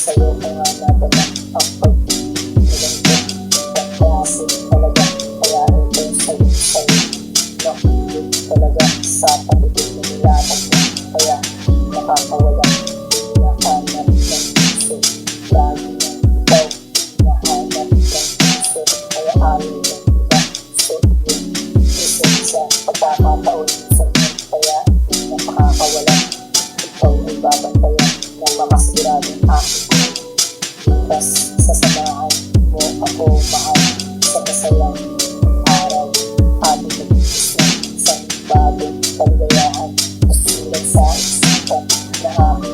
sa'yo ko nga nadala ang pag-ilanto ng klase talaga. Kaya ito sa'yo nakulit talaga sa pag-ibig na nilatag mo. Kaya nakakawala, nahanap ng isip. Lagi na ikaw, nahanap ng isip. Kaya ayaw ng iba sa iyong isip sa pagkakataon sa iyo. Kaya hindi na makakawala, ikaw ay babantayan ng makasiguradong aking bukas. Sasamahan mo ako mahal sa masayang araw. Ating nag-iis na isang bagong kaligayahan. Sulat sa isipan na aking